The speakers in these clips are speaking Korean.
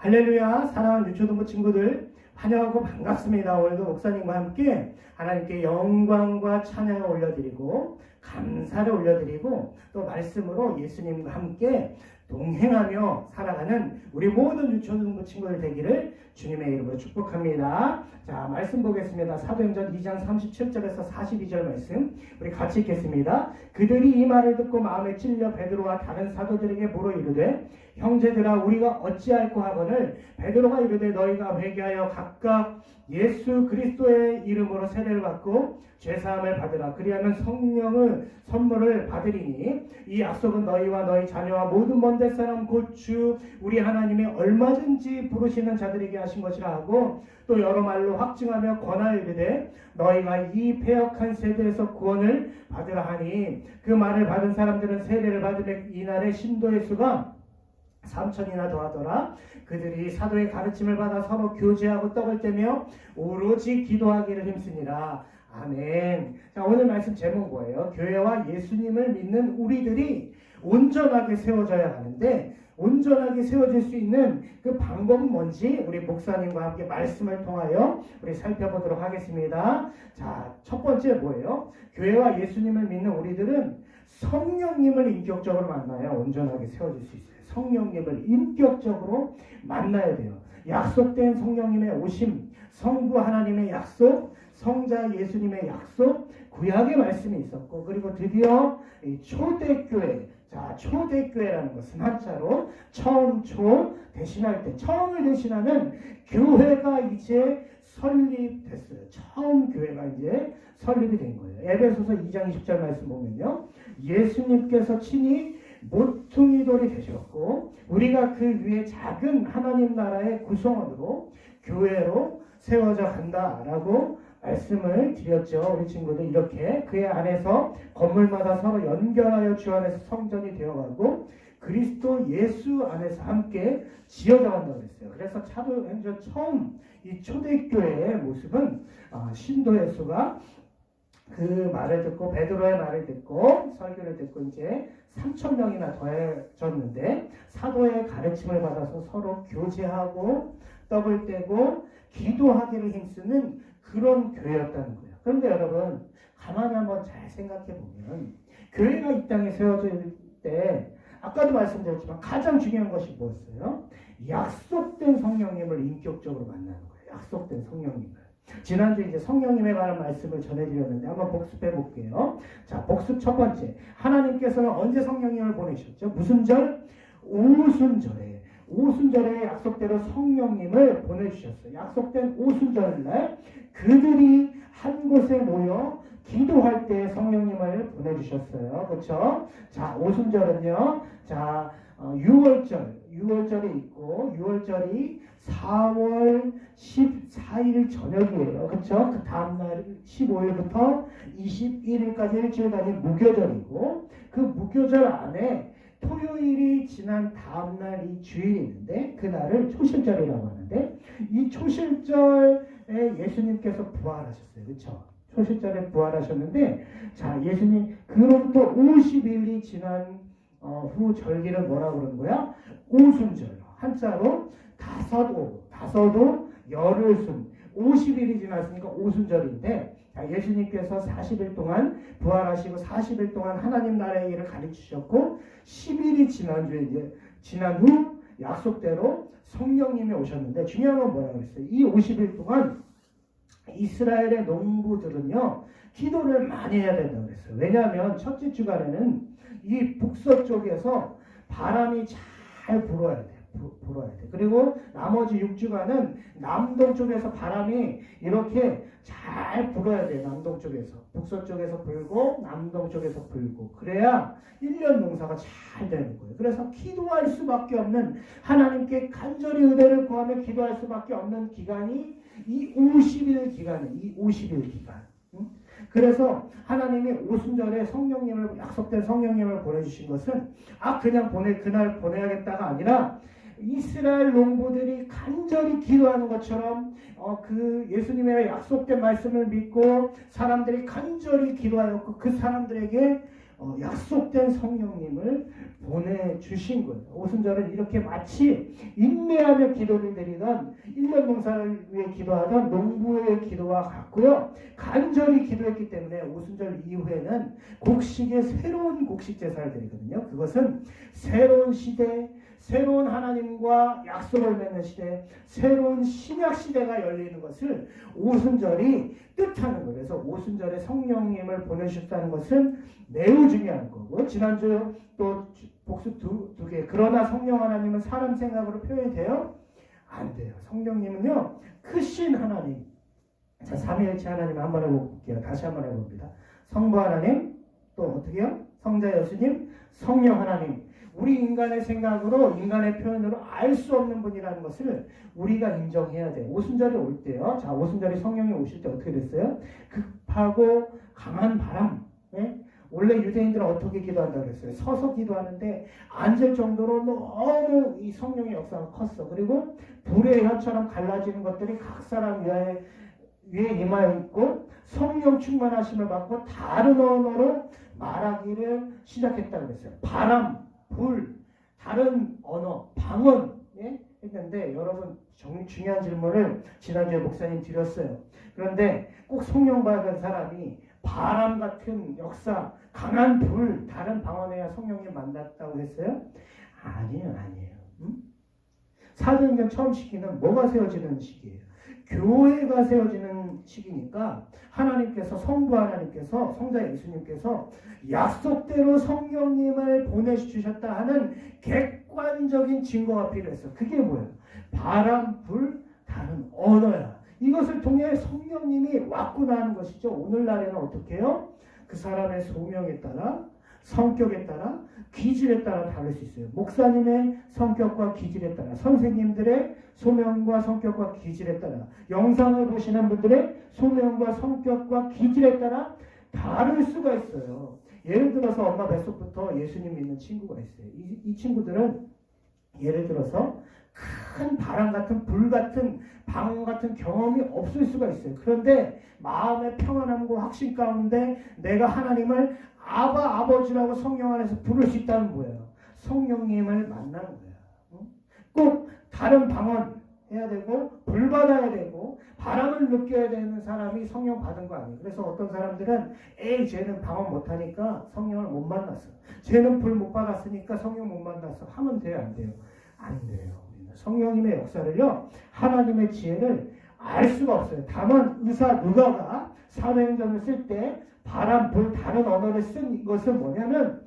할렐루야. 사랑하는 유초등부 친구들 환영하고 반갑습니다. 오늘도 목사님과 함께 하나님께 영광과 찬양을 올려드리고 감사를 올려드리고 또 말씀으로 예수님과 함께 동행하며 살아가는 우리 모든 유초등부 친구들 되기를 주님의 이름으로 축복합니다. 자, 말씀 보겠습니다. 사도행전 2장 37절에서 42절 말씀 우리 같이 읽겠습니다. 그들이 이 말을 듣고 마음에 찔려 베드로와 다른 사도들에게 물어 이르되 형제들아 우리가 어찌할꼬 하거늘 베드로가 이르되 너희가 회개하여 각각 예수 그리스도의 이름으로 세례를 받고 죄사함을 받으라. 그리하면 성령의 선물을 받으리니 이 약속은 너희와 너희 자녀와 모든 먼 데 사람 곧 주 우리 하나님이 얼마든지 부르시는 자들에게 하신 것이라 하고 또 여러 말로 확증하며 권하여 이르되 너희가 이 패역한 세대에서 구원을 받으라 하니 그 말을 받은 사람들은 세례를 받으며 이날의 신도의 수가 3,000이나 더하더라. 그들이 사도의 가르침을 받아 서로 교제하고 떡을 떼며 오로지 기도하기를 힘쓰니라. 아멘. 자, 오늘 말씀 제목 뭐예요? 교회와 예수님을 믿는 우리들이 온전하게 세워져야 하는데 온전하게 세워질 수 있는 그 방법은 뭔지 우리 목사님과 함께 말씀을 통하여 우리 살펴보도록 하겠습니다. 자, 첫 번째 뭐예요? 교회와 예수님을 믿는 우리들은 성령님을 인격적으로 만나야 온전하게 세워질 수 있어요. 성령님을 인격적으로 만나야 돼요. 약속된 성령님의 오심, 성부 하나님의 약속, 성자 예수님의 약속, 구약의 말씀이 있었고 그리고 드디어 초대교회, 자, 초대교회라는 것은 한자로 처음 초 대신할 때 처음을 대신하는 교회가 이제 설립됐어요. 처음 교회가 이제 설립이 된 거예요. 에베소서 2장 20절 말씀 보면요. 예수님께서 친히 모퉁이 돌이 되셨고 우리가 그 위에 작은 하나님 나라의 구성원으로 교회로 세워져 간다라고 말씀을 드렸죠. 우리 친구들 이렇게 그의 안에서 건물마다 서로 연결하여 주 안에서 성전이 되어가고 그리스도 예수 안에서 함께 지어져 간다고 했어요. 그래서 사도행전 처음 이 초대교회의 모습은 신도 예수가 그 말을 듣고 베드로의 말을 듣고 설교를 듣고 이제 3,000명이나 더해졌는데 사도의 가르침을 받아서 서로 교제하고 떡을 떼고 기도하기를 힘쓰는 그런 교회였다는 거예요. 그런데 여러분 가만히 한번 잘 생각해 보면 교회가 이 땅에 세워질 때 아까도 말씀드렸지만 가장 중요한 것이 뭐였어요? 약속된 성령님을 인격적으로 만나는 거예요. 약속된 성령님을. 지난주에 이제 성령님에 관한 말씀을 전해드렸는데 한번 복습해 볼게요. 자, 복습 첫 번째. 하나님께서는 언제 성령님을 보내셨죠? 무슨 절? 오순절에. 오순절에 약속대로 성령님을 보내주셨어요. 약속된 오순절날 그들이 한 곳에 모여 기도할 때 성령님을 보내주셨어요. 그렇죠? 자, 오순절은요. 자, 6월절이 있고 6월절이 4월 14일 저녁이에요. 그렇죠? 그 다음날 15일부터 21일까지 일주일간이 무교절이고 그 무교절 안에 토요일이 지난 다음날이 주일이 있는데 그날을 초실절이라고 하는데 이 초실절에 예수님께서 부활하셨어요. 그렇죠? 초실절에 부활하셨는데 자, 예수님 그로부터 50일이 지난 후 절기를 뭐라고 그러는 거야? 오순절. 한자로 다섯오 열흘순 50일이 지났으니까 오순절인데 자, 예수님께서 40일 동안 부활하시고 40일 동안 하나님 나라의 일을 가르치셨고 10일이 지난 후 약속대로 성령님이 오셨는데 중요한 건 뭐라고 그랬어요? 이 50일 동안 이스라엘의 농부들은요 기도를 많이 해야 된다고 그랬어요. 왜냐하면 첫째 주간에는 이 북서쪽에서 바람이 잘 불어야 돼요. 그리고 나머지 6주간은 남동쪽에서 바람이 이렇게 잘 불어야 돼요. 남동쪽에서. 북서쪽에서 불고 남동쪽에서 불고. 그래야 1년 농사가 잘 되는 거예요. 그래서 기도할 수밖에 없는 하나님께 간절히 은혜를 구하며 기도할 수밖에 없는 기간이 이 50일 기간. 그래서 하나님이 오순절에 성령님을 약속된 성령님을 보내주신 것은 그냥 그날 보내야겠다가 아니라 이스라엘 농부들이 간절히 기도하는 것처럼 그 예수님의 약속된 말씀을 믿고 사람들이 간절히 기도하였고 그 사람들에게 약속된 성령님을 보내주신 거예요. 오순절은 이렇게 마치 인내하며 기도를 드리던 1년 농사를 위해 기도하던 농부의 기도와 같고요. 간절히 기도했기 때문에 오순절 이후에는 곡식의 새로운 곡식 제사를 드리거든요. 그것은 새로운 시대, 새로운 하나님과 약속을 맺는 시대, 새로운 신약 시대가 열리는 것을 오순절이 뜻하는 거예요. 그래서 오순절에 성령님을 보내주셨다는 것은 매우 중요한 거고, 지난주 또 복습 두 개. 그러나 성령 하나님은 사람 생각으로 표현이 돼요? 안 돼요. 성령님은요, 크신 하나님. 자, 삼위일체 하나님 한번 해볼게요. 다시 한번 해봅니다. 성부 하나님, 또 어떻게요? 성자 예수님, 성령 하나님. 우리 인간의 생각으로, 인간의 표현으로 알 수 없는 분이라는 것을 우리가 인정해야 돼요. 오순절이 올 때요. 자, 오순절이 성령이 오실 때 어떻게 됐어요? 급하고 강한 바람. 예? 원래 유대인들은 어떻게 기도한다고 그랬어요? 서서 기도하는데 앉을 정도로 너무 이 성령의 역사가 컸어. 그리고 불의 혀처럼 갈라지는 것들이 각 사람 위에 임하여 있고 성령 충만하심을 받고 다른 언어로 말하기를 시작했다고 그랬어요. 바람, 불, 다른 언어, 방언. 예? 했는데 여러분 중요한 질문을 지난주에 목사님 드렸어요. 그런데 꼭 성령 받은 사람이 바람 같은 역사, 강한 불, 다른 방언에야 성령님 만났다고 했어요? 아니에요. 사도행전 처음 시기는 뭐가 세워지는 시기예요? 교회가 세워지는 시기니까 하나님께서, 성부 하나님께서, 성자 예수님께서 약속대로 성령님을 보내주셨다 하는 객관적인 증거가 필요했어. 그게 뭐예요? 바람, 불, 다른 언어야. 이것을 통해 성령님이 왔구나 하는 것이죠. 오늘날에는 어떻게 해요? 그 사람의 소명에 따라, 성격에 따라, 기질에 따라 다를 수 있어요. 목사님의 성격과 기질에 따라, 선생님들의 소명과 성격과 기질에 따라, 영상을 보시는 분들의 소명과 성격과 기질에 따라 다를 수가 있어요. 예를 들어서 엄마 뱃속부터 예수님 믿는 친구가 있어요. 이 친구들은 예를 들어서 큰 바람 같은, 불 같은, 방언 같은 경험이 없을 수가 있어요. 그런데 마음의 평안함과 확신 가운데 내가 하나님을 아바, 아버지라고 성령 안에서 부를 수 있다는 거예요. 성령님을 만나는 거예요. 꼭 다른 방언 해야 되고, 불 받아야 되고, 바람을 느껴야 되는 사람이 성령 받은 거 아니에요. 그래서 어떤 사람들은 쟤는 방언 못하니까 성령을 못 만났어. 쟤는 불 못 받았으니까 성령 못 만났어. 하면 돼요, 안 돼요? 안 돼요. 성령님의 역사를요, 하나님의 지혜를 알 수가 없어요. 다만 의사 누가가 사도행전을 쓸 때 바람, 불, 다른 언어를 쓴 것은 뭐냐면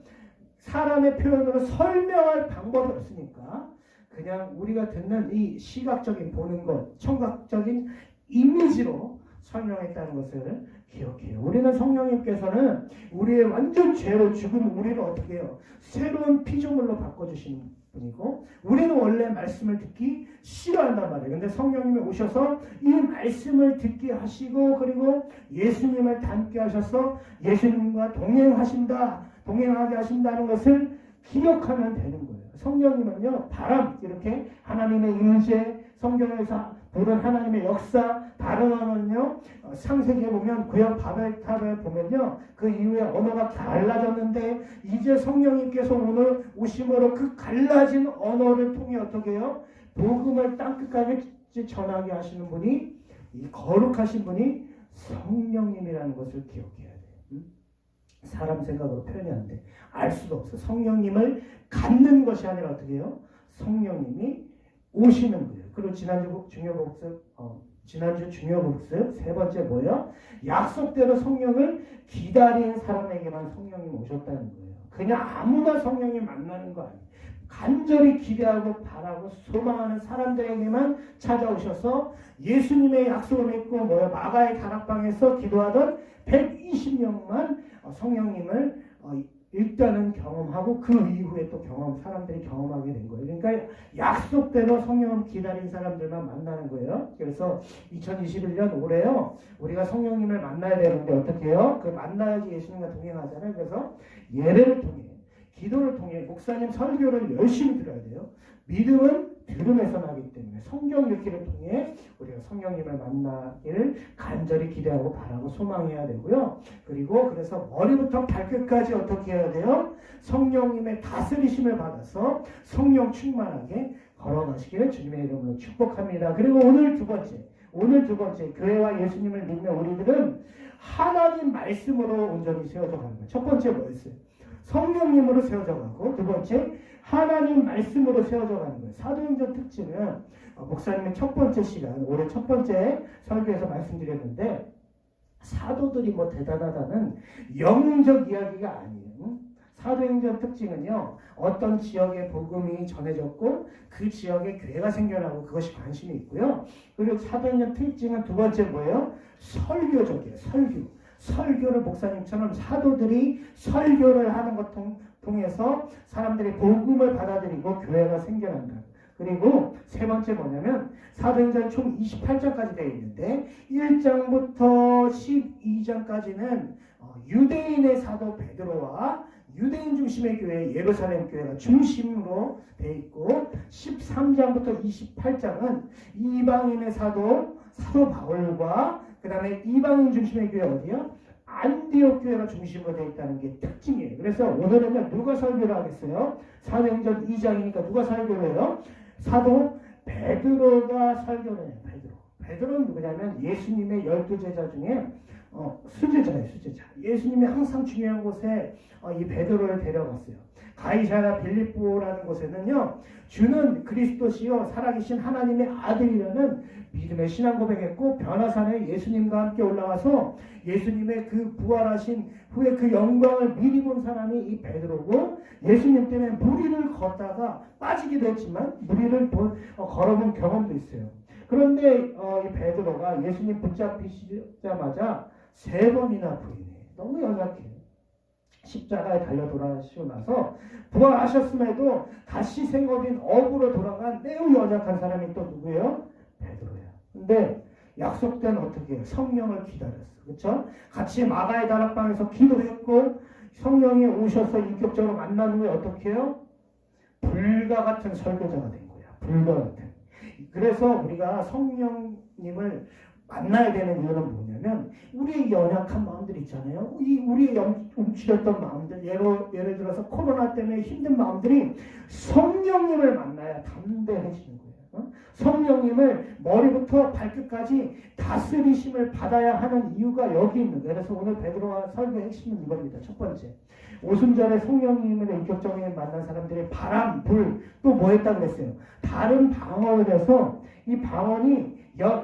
사람의 표현으로 설명할 방법이 없으니까 그냥 우리가 듣는 이 시각적인 보는 것, 청각적인 이미지로 설명했다는 것을 기억해요. 우리는 성령님께서는 우리의 완전 죄로 죽은 우리를 어떻게 해요? 새로운 피조물로 바꿔주시는 분이고, 우리는 원래 말씀을 듣기 싫어한단 말이에요. 근데 성령님이 오셔서 이 말씀을 듣게 하시고, 그리고 예수님을 닮게 하셔서 예수님과 동행하게 하신다는 것을 기억하면 되는 거예요. 성령님은요, 바람, 이렇게 하나님의 임재, 성경에서 보는 하나님의 역사, 다른 언어는요, 창세기에 보면 구약 바벨탑에 보면요, 그 이후에 언어가 달라졌는데 이제 성령님께서 오늘 오심으로 그 갈라진 언어를 통해 어떻게 해요? 복음을 땅끝까지 전하게 하시는 분이, 이 거룩하신 분이 성령님이라는 것을 기억해야 돼요. 사람 생각으로 표현이 안 돼. 알 수도 없어. 성령님을 갖는 것이 아니라 어떻게 해요? 성령님이 오시는 거예요. 그리고 지난주 중요 복습 세 번째 뭐예요? 약속대로 성령을 기다린 사람에게만 성령님 오셨다는 거예요. 그냥 아무나 성령님 만나는 거 아니에요. 간절히 기대하고 바라고 소망하는 사람들에게만 찾아오셔서 예수님의 약속을 믿고 마가의 다락방에서 기도하던 120명만 성령님을 일단은 경험하고 그 이후에 또 사람들이 경험하게 된 거예요. 그러니까 약속대로 성령을 기다린 사람들만 만나는 거예요. 그래서 2021년 올해요, 우리가 성령님을 만나야 되는데 어떻게 해요? 그 만나야지 예수님과 동행하잖아요. 그래서 예배를 통해, 기도를 통해, 목사님 설교를 열심히 들어야 돼요. 믿음은 들음에서 나기 때문에 때문에 성경 읽기를 통해 우리가 성령님을 만나기를 간절히 기대하고 바라고 소망해야 되고요. 그리고 그래서 머리부터 발끝까지 어떻게 해야 돼요? 성령님의 다스리심을 받아서 성령 충만하게 걸어가시기를 주님의 이름으로 축복합니다. 그리고 오늘 두 번째 교회와 예수님을 믿는 우리들은 하나님 말씀으로 온전히 세워져 가는 거예요. 첫 번째 뭐였어요? 성령님으로 세워져 가고, 두 번째 하나님 말씀으로 세워져 가는 거예요. 사도행전 특징은 목사님의 첫 번째 시간, 올해 첫 번째 설교에서 말씀드렸는데, 사도들이 뭐 대단하다는 영웅적 이야기가 아니에요. 사도행전 특징은요, 어떤 지역에 복음이 전해졌고 그 지역에 교회가 생겨나고 그것이 관심이 있고요. 그리고 사도행전 특징은 두 번째 뭐예요? 설교적이에요. 설교를 목사님처럼 사도들이 설교를 하는 것 통해서 사람들이 복음을 받아들이고 교회가 생겨난다. 그리고 세 번째 뭐냐면 사도행전 총 28장까지 되어 있는데 1장부터 12장까지는 유대인의 사도 베드로와 유대인 중심의 교회 예루살렘 교회가 중심으로 되어 있고, 13장부터 28장은 이방인의 사도 바울과 그 다음에 이방인 중심의 교회 어디요? 안디옥 교회가 중심으로 되어 있다는 게 특징이에요. 그래서 오늘은요, 누가 설교를 하겠어요? 사도행전 2장이니까 누가 설교를 해요? 사도 베드로가 설교를 해요. 베드로는 누구냐면 예수님의 12제자 중에 수제자예요. 예수님이 항상 중요한 곳에 이 베드로를 데려갔어요. 가이사랴 빌립보라는 곳에는요, 주는 그리스도시요 살아계신 하나님의 아들이라는 믿음의 신앙 고백했고, 변화산에 예수님과 함께 올라가서 예수님의 그 부활하신 후에 그 영광을 미리 본 사람이 이 베드로고, 예수님 때문에 무리를 걷다가 빠지기도 했지만 무리를 걸어본 경험도 있어요. 그런데 이 베드로가 예수님 붙잡히시자마자 3번이나 부인해요. 너무 연약해요. 십자가에 달려 돌아가시고 나서 부활하셨음에도 다시 생업인 업으로 돌아간 매우 연약한 사람이 또 누구예요? 베드로예요. 근데 약속된 어떻게 해요? 성령을 기다렸어. 그렇죠? 같이 마가의 다락방에서 기도했고 성령이 오셔서 인격적으로 만나는 게 어떻게 해요? 불과 같은 설교자가 된 거야. 불과 같은. 그래서 우리가 성령님을 만나야 되는 이유는 뭐냐면 우리의 연약한 마음들 있잖아요. 우리의 움츠렸던 마음들, 예를 들어서 코로나 때문에 힘든 마음들이 성령님을 만나야 담대해지는 거예요. 성령님을 머리부터 발끝까지 다스리심을 받아야 하는 이유가 여기 있는 거예요. 그래서 오늘 베드로와 설교의 핵심은 이겁니다. 첫 번째, 오순절에 성령님을 인격적으로 만난 사람들의 바람, 불, 또 뭐 했다고 그랬어요? 다른 방언을 해서 이 방언이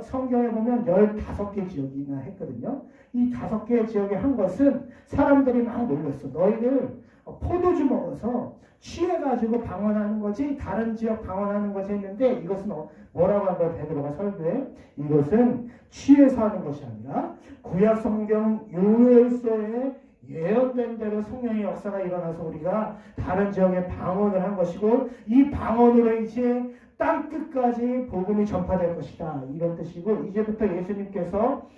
성경에 보면 15개 지역이나 했거든요. 이 5개 지역에 한 것은 사람들이 막 놀렸어. 너희들 포도주 먹어서 취해가지고 방언하는 거지 다른 지역 방언하는 거지 했는데, 이것은 뭐라고 한 거예요? 베드로가 설교에 이것은 취해서 하는 것이 아니라 구약 성경 요엘서에 예언된 대로 성령의 역사가 일어나서 우리가 다른 지역에 방언을 한 것이고, 이 방언으로 이제 땅 끝까지 복음이 전파될 것이다, 이런 뜻이고, 이제부터 예수님께서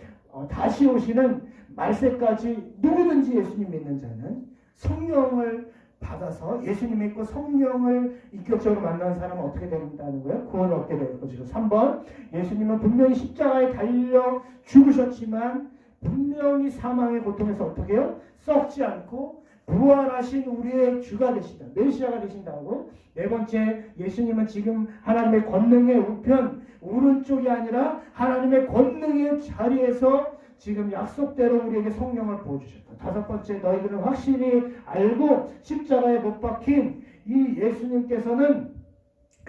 다시 오시는 말세까지 누구든지 예수님 믿는 자는 성령을 받아서 예수님 믿고 성령을 인격적으로 만나는 사람은 어떻게 된다는 거예요? 구원을 얻게 될 것이고, 3번, 예수님은 분명히 십자가에 달려 죽으셨지만 분명히 사망의 고통에서 어떻게 해요? 썩지 않고 부활하신 우리의 주가 되신다. 메시아가 되신다고. 네 번째, 예수님은 지금 하나님의 권능의 우편, 오른쪽이 아니라 하나님의 권능의 자리에서 지금 약속대로 우리에게 성령을 부어주셨다. 다섯 번째, 너희들은 확실히 알고 십자가에 못 박힌 이 예수님께서는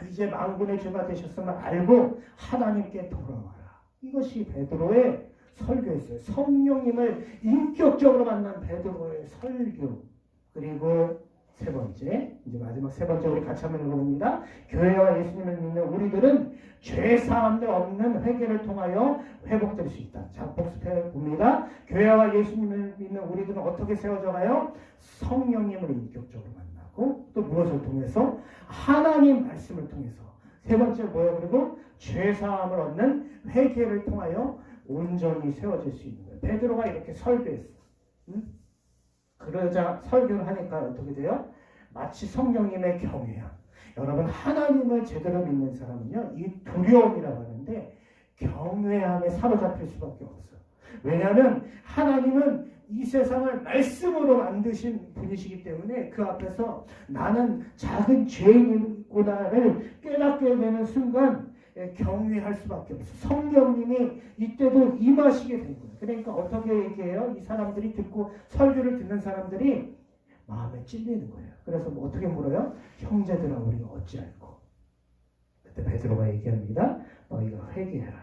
이제 만군의 주가 되셨음을 알고 하나님께 돌아와라. 이것이 베드로의 설교였어요. 성령님을 인격적으로 만난 베드로의 설교. 그리고 세 번째, 이제 마지막 세 번째 우리 같이 한번 읽어봅니다. 교회와 예수님을 믿는 우리들은 죄사함도 없는 회개를 통하여 회복될 수 있다. 자, 복습해 봅니다. 교회와 예수님을 믿는 우리들은 어떻게 세워져 가요? 성령님을 인격적으로 만나고, 또 무엇을 통해서? 하나님 말씀을 통해서. 세 번째 뭐예요? 그리고 죄사함을 얻는 회개를 통하여 온전히 세워질 수 있는 거예요. 베드로가 이렇게 설교했어. 그러자 설교를 하니까 어떻게 돼요? 마치 성령님의 경외함. 여러분 하나님을 제대로 믿는 사람은요, 이 두려움이라고 하는데 경외함에 사로잡힐 수밖에 없어. 왜냐하면 하나님은 이 세상을 말씀으로 만드신 분이시기 때문에 그 앞에서 나는 작은 죄인이구나를 깨닫게 되는 순간 경외할 수밖에 없어. 성령님이 이때도 임하시게 된 거예요. 그러니까 어떻게 얘기해요? 이 사람들이 듣고 설교를 듣는 사람들이 마음에 찔리는 거예요. 그래서 뭐 어떻게 물어요? 형제들아 우리가 어찌할꼬? 그때 베드로가 얘기합니다. 너희가 회개해라.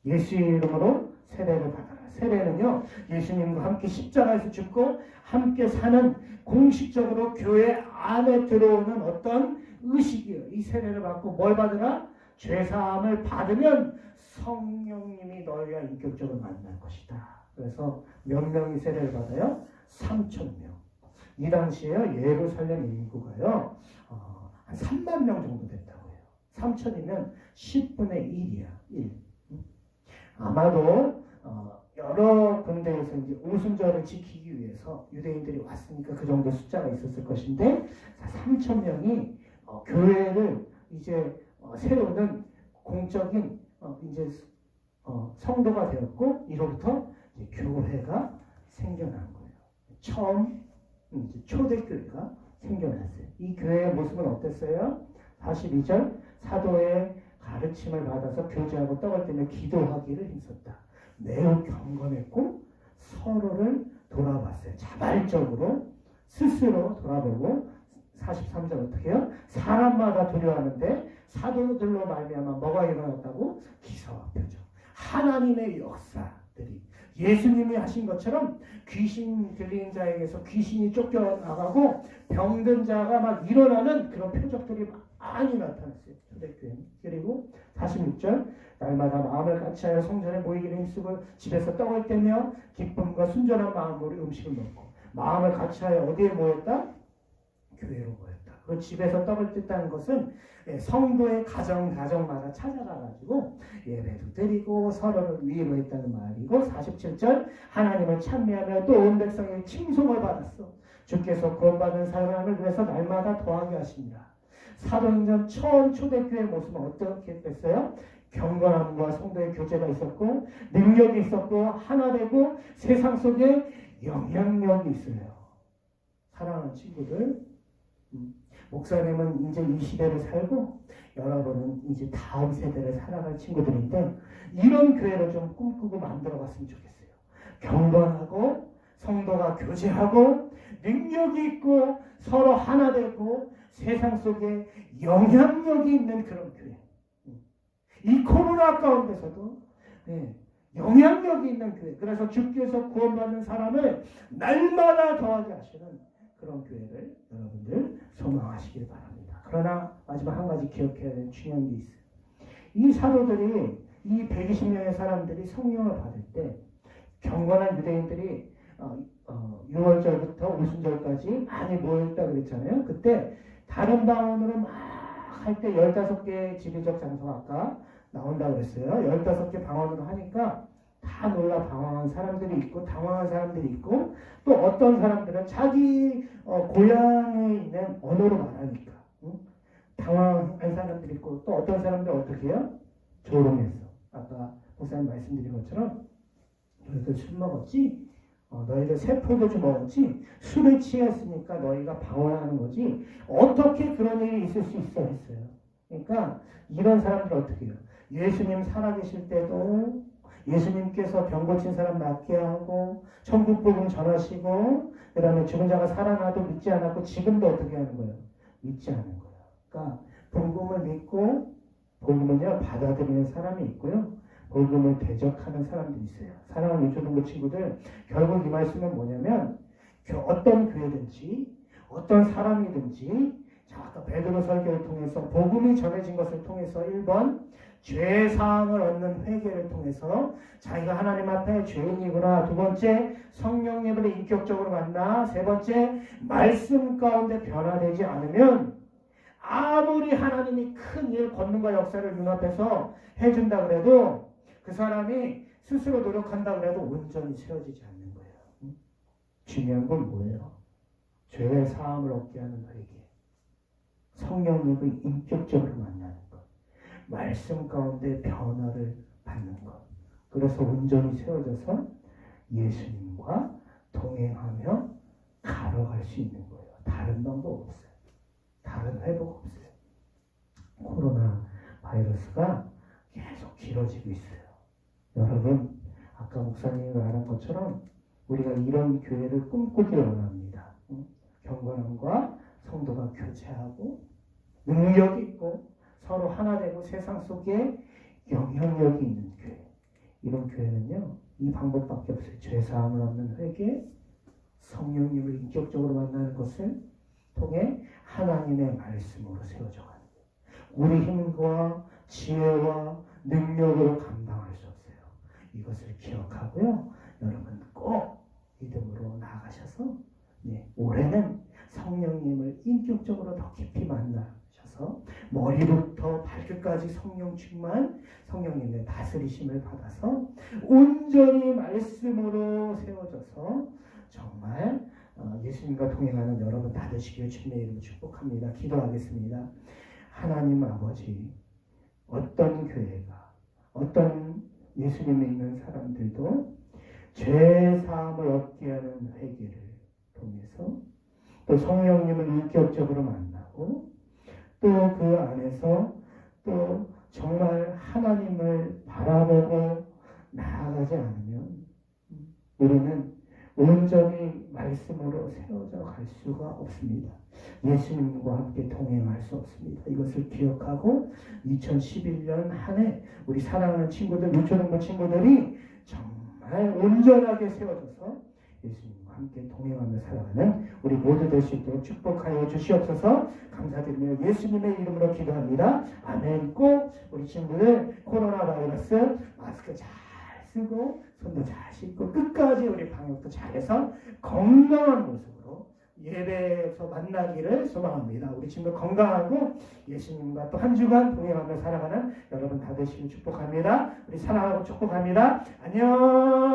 예수 이름으로 세례를 받아라. 세례는요, 예수님과 함께 십자가에서 죽고 함께 사는 공식적으로 교회 안에 들어오는 어떤 의식이에요. 이 세례를 받고 뭘 받으라? 죄사함을 받으면 성령님이 너희와 인격적으로 만날 것이다. 그래서 몇 명이 세례를 받아요? 3,000명. 이 당시에요, 예루살렘 인구가요, 한 3만 명 정도 됐다고 해요. 3,000이면 10분의 1이야. 1. 아마도 여러 군데에서 이제 오순절을 지키기 위해서 유대인들이 왔으니까 그 정도 숫자가 있었을 것인데 3,000명이 교회를 이제 세우는 공적인 이제 성도가 되었고 이로부터 이제 교회가 생겨난 거예요. 처음 이제 초대교회가 생겨났어요. 이 교회의 모습은 어땠어요? 42절 사도의 가르침을 받아서 교제하고 떡을 떼며 기도하기를 힘썼다. 매우 경건했고 서로를 돌아봤어요. 자발적으로 스스로 돌아보고 43절 어떻게 해요? 사람마다 두려워하는데 사도들로 말미암아 뭐가 일어났다고? 기사와 표적. 하나님의 역사들이 예수님이 하신 것처럼 귀신 들린 자에게서 귀신이 쫓겨나가고 병든 자가 막 일어나는 그런 표적들이 많이 나타났어요. 초대교회는. 그리고 46절 날마다 마음을 같이하여 성전에 모이기를 힘쓰고 집에서 떡을 떼며 기쁨과 순전한 마음으로 음식을 먹고 마음을 같이하여 어디에 모였다? 교회로 모였다. 그 집에서 떡을 뜯다는 것은 성도의 가정마다 찾아가가지고 예배도 드리고 서로를 위로했다는 말이고 47절 하나님을 찬미하며 또 온 백성의 칭송을 받았어. 주께서 구원받은 사람을 위해서 날마다 더하게 하십니다. 사도행전 처음 초대교회의 모습은 어떻게 됐어요? 경건함과 성도의 교제가 있었고 능력이 있었고 하나 되고 세상 속에 영향력이 있어요. 사랑하는 친구들, 목사님은 이제 이 시대를 살고 여러분은 이제 다음 세대를 살아갈 친구들인데 이런 교회를 좀 꿈꾸고 만들어갔으면 좋겠어요. 경건하고 성도가 교제하고 능력이 있고 서로 하나 되고 세상 속에 영향력이 있는 그런 교회. 이 코로나 가운데서도 영향력이 있는 교회. 그래서 주께서 구원받는 사람을 날마다 더하게 하시는 그런 교회를 여러분들 소망하시길 바랍니다. 그러나 마지막 한 가지 기억해야 될 중요한 게 있어요. 이 사도들이 이 120명의 사람들이 성령을 받을 때 경건한 유대인들이 6월절부터 오순절까지 많이 모였다 그랬잖아요. 그때 다른 방언으로 막 할 때 15개의 지리적 장소가 아까 나온다고 그랬어요. 15개 방언으로 하니까 다 놀라 방황한 사람들이 있고 당황한 사람들이 있고 또 어떤 사람들은 자기 고향에 있는 언어로 말하니까 당황한 사람들이 있고 또 어떤 사람들은 어떻게 해요? 조롱했어. 아까 목사님 말씀드린 것처럼 너희들 술 먹었지? 너희들 세포도주 먹었지? 술에 취했으니까 너희가 방언하는 거지? 어떻게 그런 일이 있을 수 있어 했어요. 그러니까 이런 사람들 어떻게 해요? 예수님 살아계실 때도 예수님께서 병 고친 사람 낫게 하고 천국 복음 전하시고 그 다음에 죽은 자가 살아나도 믿지 않았고 지금도 어떻게 하는 거예요? 믿지 않는 거예요. 그러니까 복음을 믿고 복음을요 받아들이는 사람이 있고요. 복음을 대적하는 사람들이 있어요. 사랑하는 유초등부 친구들, 결국 이 말씀은 뭐냐면 어떤 교회든지 어떤 사람이든지 자, 아까 베드로 설교를 통해서 복음이 전해진 것을 통해서 1번 죄사함을 얻는 회개를 통해서 자기가 하나님 앞에 죄인이구나. 두 번째 성령님을 인격적으로 만나. 세 번째 말씀 가운데 변화되지 않으면 아무리 하나님이 큰 일 권능과 역사를 눈앞에서 해준다 그래도 그 사람이 스스로 노력한다 그래도 온전히 세워지지 않는 거예요. 중요한 건 뭐예요? 죄의 사함을 얻게 하는 회개. 성령님을 인격적으로 만나는 것, 말씀 가운데 변화를 받는 것. 그래서 온전히 세워져서 예수님과 동행하며 걸어갈 수 있는 거예요. 다른 방법 없어요. 다른 회복 없어요. 코로나 바이러스가 계속 길어지고 있어요. 여러분, 아까 목사님이 말한 것처럼 우리가 이런 교회를 꿈꾸기 원합니다. 경건함과 성도가 교제하고 능력 있고 서로 하나 되고 세상 속에 영향력이 있는 교회. 이런 교회는요, 이 방법밖에 없어요. 죄사함을 얻는 회개, 성령님을 인격적으로 만나는 것을 통해 하나님의 말씀으로 세워져 가는 거예요. 우리 힘과 지혜와 능력으로 감당할 수 없어요. 이것을 기억하고요. 여러분 꼭 믿음으로 나아가셔서 올해는 성령님을 인격적으로 더 깊이 만나셔서 머리부터 발끝까지 성령 충만, 성령님의 다스리심을 받아서 온전히 말씀으로 세워져서 정말 예수님과 동행하는 여러분 다 되시길 주님의 이름으로 축복합니다. 기도하겠습니다. 하나님 아버지, 어떤 교회가, 어떤 예수님을 믿는 사람들도 죄사함을 얻게 하는 회개를 통해서 또 성령님을 인격적으로 만나고 또 그 안에서 또 정말 하나님을 바라보고 나아가지 않으면 우리는 온전히 말씀으로 세워져 갈 수가 없습니다. 예수님과 함께 동행할 수 없습니다. 이것을 기억하고 2011년 한 해 우리 사랑하는 친구들, 유초등부 친구들이 정말 온전하게 세워져서 예수님과 함께 동행하며 살아가는 우리 모두 될 수 있도록 축복하여 주시옵소서. 감사드리며 예수님의 이름으로 기도합니다. 아멘. 꼭 우리 친구들 코로나 바이러스 마스크 잘 쓰고 손도 잘 씻고 끝까지 우리 방역도 잘해서 건강한 모습으로 예배에서 만나기를 소망합니다. 우리 친구 건강하고 예수님과 또 한 주간 동행하며 살아가는 여러분 다 되시길 축복합니다. 우리 사랑하고 축복합니다. 안녕.